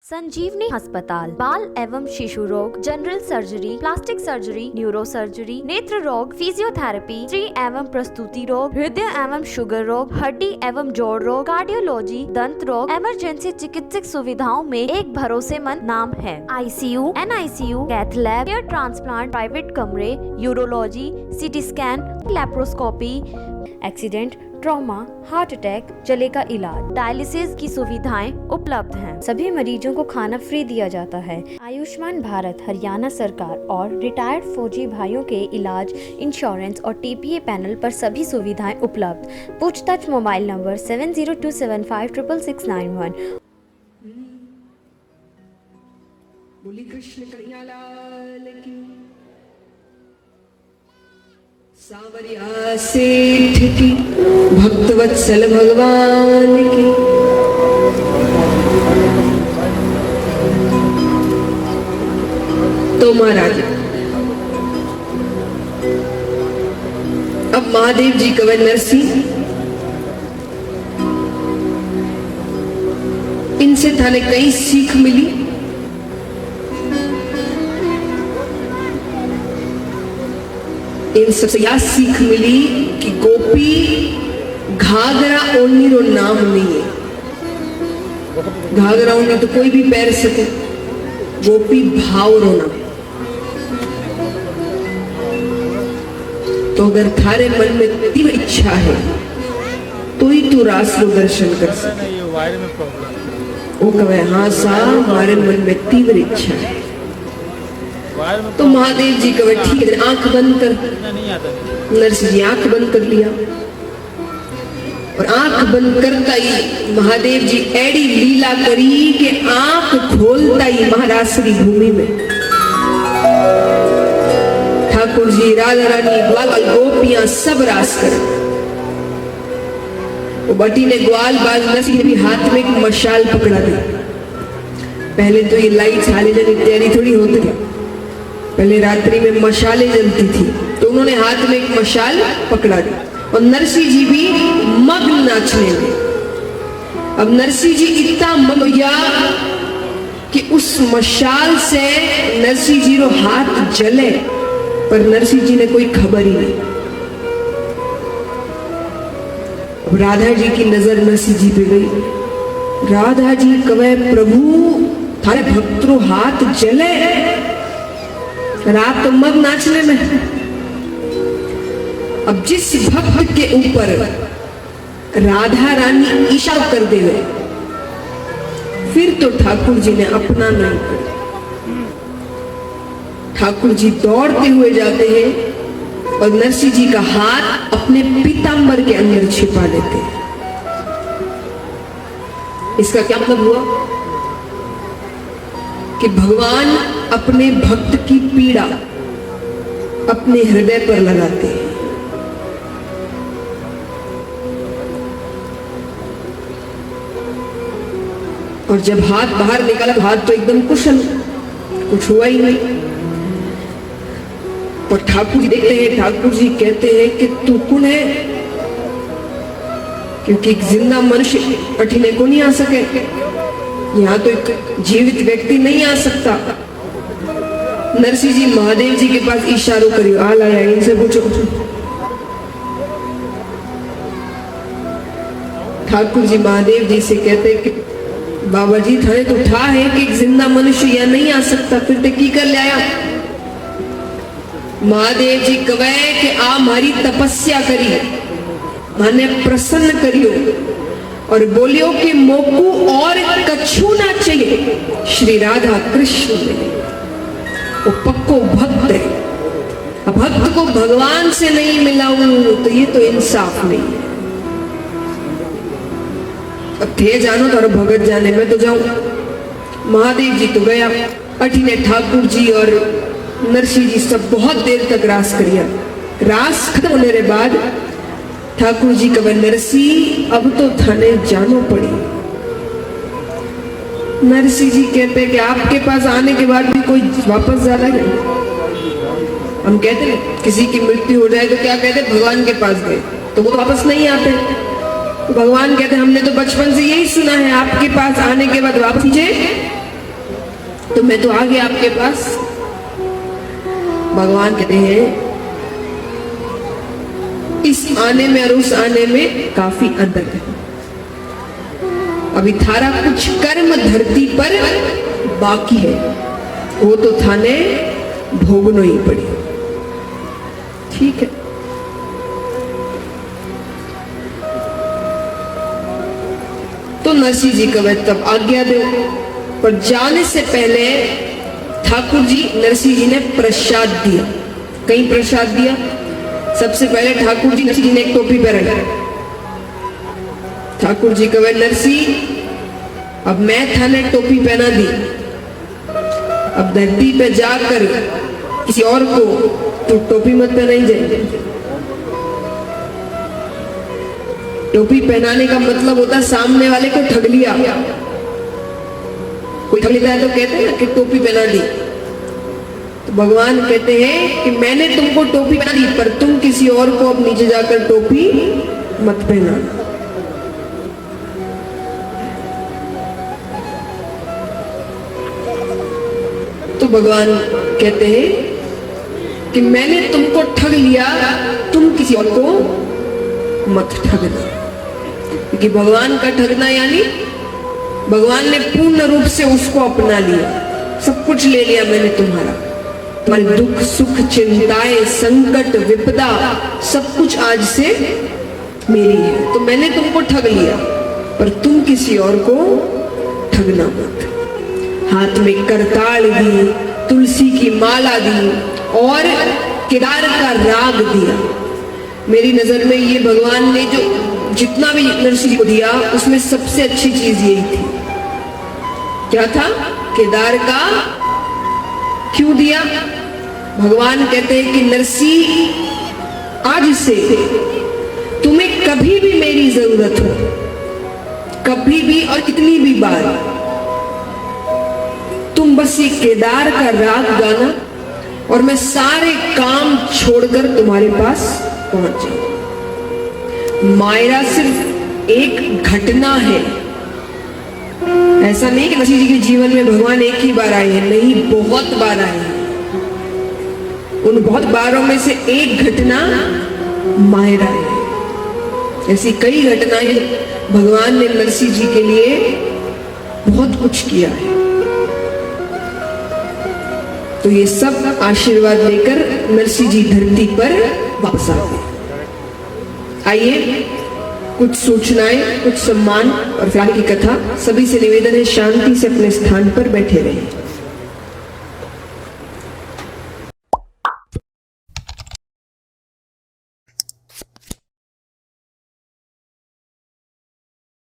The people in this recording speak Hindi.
संजीवनी अस्पताल बाल एवं शिशु रोग, general surgery, plastic surgery, neuro surgery, नेत्र रोग, फिजियोथेरेपी, स्त्री एवं प्रसूति रोग, हृदय एवं शुगर रोग, हड्डी एवं जोड़ रोग, कार्डियोलॉजी, दंत रोग, इमरजेंसी चिकित्सक सुविधाओं में एक भरोसेमंद नाम है। ICU, NICU, cath lab, hair transplant, private कमरे, urology, CT scan, laparoscopy, accident, trauma, heart attack, जले का इलाज, डायलिसिस की सुविधाएं उपलब्ध हैं। सभी मरीजों को खाना फ्री दिया जाता है। आयुष्मान भारत हरियाणा सरकार और रिटायर्ड फौजी भाइयों के इलाज, इंश्योरेंस और TPA पैनल पर सभी सुविधाएं उपलब्ध। पूछताछ मोबाइल नंबर 7027566691। बोली कृष्ण कन्हैया लाल की। सावरिया सेठ की, भक्तवत्सल भगवान की। तो महाराज अब महादेव जी कवि नरसिंह, इनसे थाने कई सीख मिली। इन सबसे यह सीख मिली कि गोपी घाघरा ओढ़नी रो नाम नहीं है। घाघरा ओढ़नी तो कोई भी पैर सके, गोपी भाव रो नाम। तो अगर थारे मन में तीव्र इच्छा है तो ही तू रास रो दर्शन कर सके। वो कहे हाँ साहब हमारे मन में तीव्र इच्छा है। तो महादेव जी कहे ठीक है, आंख बंद कर। नरसिंह जी आंख बंद कर लिया और आंख बंद करता ही महादेव जी एड़ी लीला करी कि आंख खोलता ही महाराष्ट्री भूमि में ठाकुर जी, राधा रानी, ग्वाल गोपियां सब रास कर। वो बटी ने ग्वाल बाज नरसिंह भी हाथ में एक मशाल पकड़ा दी। पहले तो ये लाइट हालेजन इत्यादि थोड़ी होती थी, पहले रात्रि में मशालें जलती थी। तो उन्होंने हाथ में एक मशाल पकड़ा दी और नरसिंह जी भी मग्न नाचने लगे। अब नरसिंह जी इतना मग्न हुआ कि उस मशाल से नरसिंह जी रो हाथ जले, पर नरसिंह जी ने कोई खबर ही नहीं। अब राधा जी की नजर नरसिंह जी पे गई। राधा जी कहे प्रभु थारे भक्तों हाथ जले, रात तो मग नाचने में। अब जिस भक्त के ऊपर राधा रानी इशारा कर दे गए, फिर तो ठाकुर जी ने अपना नहीं किया। ठाकुर जी दौड़ते हुए जाते हैं और नरसिंह जी का हाथ अपने पीतांबर के अंदर छिपा देते हैं। इसका क्या मतलब हुआ कि भगवान अपने भक्त की पीड़ा अपने हृदय पर लगाते हैं। और जब हाथ बाहर निकला तो हाथ तो एकदम कुशल, कुछ हुआ ही नहीं। और ठाकुर जी देखते हैं, ठाकुर जी कहते हैं कि तू कौन है, क्योंकि एक जिंदा मनुष्य अठिने को नहीं आ सके, यहाँ तो एक जीवित व्यक्ति नहीं आ सकता। नरसिंह जी महादेव जी के पास इशारों करियो, आ लाया, इनसे पूछो। ठाकुर जी महादेव जी से कहते कि बाबा जी थाने तो उठा है कि एक जिंदा मनुष्य यहाँ नहीं आ सकता, फिर ते की कर लाया। महादेव जी कहे कि आ हमारी तपस्या करी, माने प्रसन्न करियो और बोलियो कि मोकू और कछु ना चाहिए। श्री राधा कृष्ण वो पक्को भक्त है। भक्त को भगवान से नहीं मिलाऊं तो ये तो इंसाफ नहीं है। अब थे जानो तारो भगत जाने, में तो जाऊं। महादेव जी तो गया, अठीने ठाकुर जी और नरसिंह जी सब बहुत देर तक रास करिया। रास खत्म होने के बाद ठाकुर जी कहे नरसिंह अब तो थाने जानो पड़ी। नरसिंह जी कहते कि आपके पास आने के बाद भी कोई वापस जा रहा है। हम कहते हैं किसी की मृत्यु हो जाए तो क्या कहते, भगवान के पास गए, तो वो वापस नहीं आते। भगवान कहते हमने तो बचपन से यही सुना है, आपके पास आने के बाद वापस नीचे तो मैं तो आ गया आपके पास। भगवान कहते हैं इस आने में और उस आने में काफी अंतर है। अभी थारा कुछ कर्म धरती पर बाकी है, वो तो थाने भोगनो ही पड़ी। ठीक है, तो नरसिंह जी कहे तब आज्ञा दो। पर जाने से पहले ठाकुर जी नरसिंह जी ने प्रसाद दिया। कहीं प्रसाद दिया? सबसे पहले ठाकुर जी नरसिंह जी ने एक टोपी पहना। ठाकुर जी कहे नरसिंह अब मैं थाने टोपी पहना दी, अब धरती पे जाकर किसी और को तो टोपी मत पहनाई जाए। टोपी पहनाने का मतलब होता है सामने वाले को ठग लिया। कोई ठग लेता है तो कहते हैं ना कि टोपी पहना दी। तो भगवान कहते हैं कि मैंने तुमको टोपी पहना दी, पर तुम किसी और को अब नीचे जाकर टोपी मत पहनाना। तो भगवान कहते हैं कि मैंने तुमको ठग लिया, तुम किसी और को मत ठगना। क्योंकि भगवान का ठगना यानी भगवान ने पूर्ण रूप से उसको अपना लिया। सब कुछ ले लिया मैंने तुम्हारा, तुम्हारे दुख सुख चिंताएं संकट विपदा सब कुछ आज से मेरी है। तो मैंने तुमको ठग लिया, पर तुम किसी और को ठगना मत। हाथ में करताल दी, तुलसी की माला दी और केदार का राग दिया। मेरी नजर में ये भगवान ने जो जितना भी नरसिंह को दिया उसमें सबसे अच्छी चीज यही थी। क्या था? केदार का। क्यों दिया? भगवान कहते हैं कि नरसिंह आज से तुम्हें कभी भी मेरी जरूरत हो, कभी भी और कितनी भी बार, तुम बस ये केदार का राग गाना और मैं सारे काम छोड़कर तुम्हारे पास पहुंच जाऊं। मायरा सिर्फ एक घटना है। ऐसा नहीं कि नरसिंह जी के जीवन में भगवान एक ही बार आए हैं, नहीं, बहुत बार आए हैं। उन बहुत बारों में से एक घटना मायरा है। ऐसी कई घटनाएं भगवान ने नरसिंह जी के लिए बहुत कुछ किया है। तो ये सब आशीर्वाद लेकर नरसिंह जी धरती पर वापस आ गए। आइए कुछ सूचनाएं, कुछ सम्मान और फिर आगे की कथा। सभी से निवेदन है शांति से अपने स्थान पर बैठे रहें।